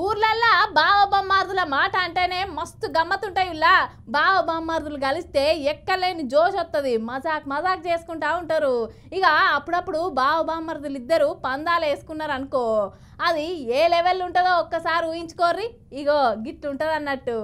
ఊర్లల్లా బావ బొమ్మార్దుల మాట అంటేనే మస్తు గమ్మతుంటాయి. బావ బొమ్మార్దులు కలిస్తే ఎక్కలేని జోష్ వస్తుంది. మజాక్ చేసుకుంటా ఉంటారు. ఇక అప్పుడప్పుడు బావ బొమ్మార్దులు ఇద్దరు పందాలు వేసుకున్నారు అనుకో, అది ఏ లెవెల్ ఉంటుందో ఒక్కసారి ఊహించుకోర్రి. ఇగో గిట్టు ఉంటుంది అన్నట్టు.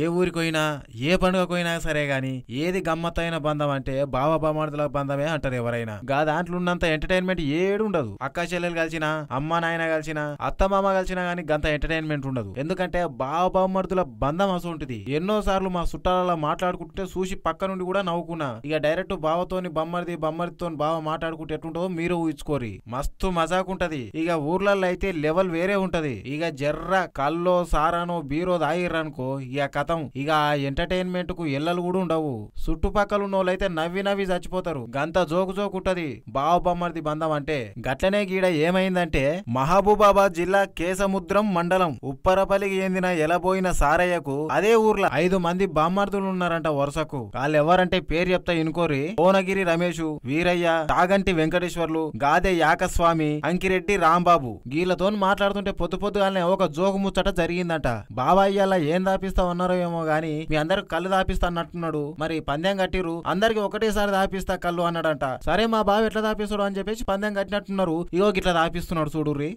ఏ ఊరికోయినా ఏ పండుగకోయినా సరే గాని ఏది గమ్మత్తైన బంధం అంటే బావ బామర్దుల బంధమే అంటారు ఎవరైనా. గా దాంట్లో ఉన్నంత ఎంటర్టైన్మెంట్ ఏడు ఉండదు. అక్క చెల్లెలు కలిసినా, అమ్మ నాయన కలిసినా, అత్త మామ కలిసినా గానీ గంత ఎంటర్టైన్మెంట్ ఉండదు. ఎందుకంటే బావ బామర్దుల బంధం అసలు ఉంటుంది. ఎన్నో సార్లు మా చుట్టాలలో మాట్లాడుకుంటే చూసి పక్క నుండి కూడా నవ్వుకున్నా. ఇక డైరెక్ట్ బావతోని బమ్మరితో బావ మాట్లాడుకుంటే ఎట్లుంటుందో మీరు ఊహించుకోరి. మస్తు మజాకుంటది. ఇక ఊర్లలో అయితే లెవెల్ వేరే ఉంటది. ఇక జర్ర కల్లో సారానో బీరో దాగిర్రనుకో ఇక కథం. ఇక ఆ ఎంటర్టైన్మెంట్ కు ఎల్లలు కూడా ఉండవు. చుట్టుపక్కల ఉన్నోళ్ళైతే నవ్వి చచ్చిపోతారు. గంత జోకుంటది బావ బొమ్మర్ది బంధం అంటే. గట్లనే గీడ ఏమైందంటే మహబూబాబాద్ జిల్లా కేసముద్రం మండలం ఉప్పరపల్లికి చెందిన ఎలబోయిన సారయ్యకు అదే ఊర్లో 5 మంది బామ్మర్దులు ఉన్నారంట వరుసకు. వాళ్ళెవరంటే పేరు చెప్తా ఇనుకోరి. కోనగిరి రమేష్, వీరయ్య, తాగంటి వెంకటేశ్వర్లు, గాదె యాకస్వామి, అంకిరెడ్డి రాంబాబు. గీళ్లతో మాట్లాడుతుంటే పొద్దుగాలనే ఒక జోకు ముచ్చట జరిగిందంట. బాబాయ్యాల ఏం దాపిస్తా ఏమో గాని మీ అందరికి కళ్ళు దాపిస్తా అన్నట్టున్నాడు. మరి పందెం కట్టిరు, అందరికి ఒకటేసారి దాపిస్తా కళ్ళు అన్నాడంట. సరే మా బావ ఎట్లా దాపిస్తాడు అని చెప్పేసి పందెం కట్టినట్టున్నారు. ఇగో ఇట్లా దాపిస్తున్నాడు చూడుర్రి.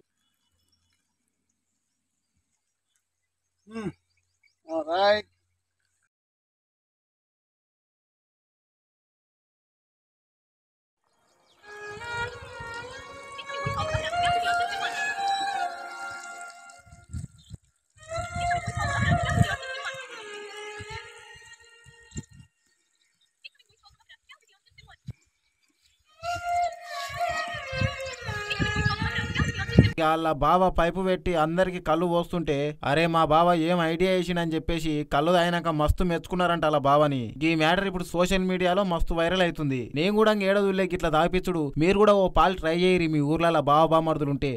వాళ్ళ బావ పైపు పెట్టి అందరికి కళ్ళు పోస్తుంటే అరే మా బావ ఏం ఐడియా వేసిండని చెప్పేసి కళ్ళు అయినాక మస్తు మెచ్చుకున్నారంట అలా బావని. ఈ మ్యాటర్ ఇప్పుడు సోషల్ మీడియాలో మస్తు వైరల్ అవుతుంది. నేను కూడా ఏడదులే ఇట్లా దాపిచ్చుడు. మీరు కూడా ఓ పాలు ట్రై చేయరి మీ ఊర్లలో బావ బామర్దులుంటే.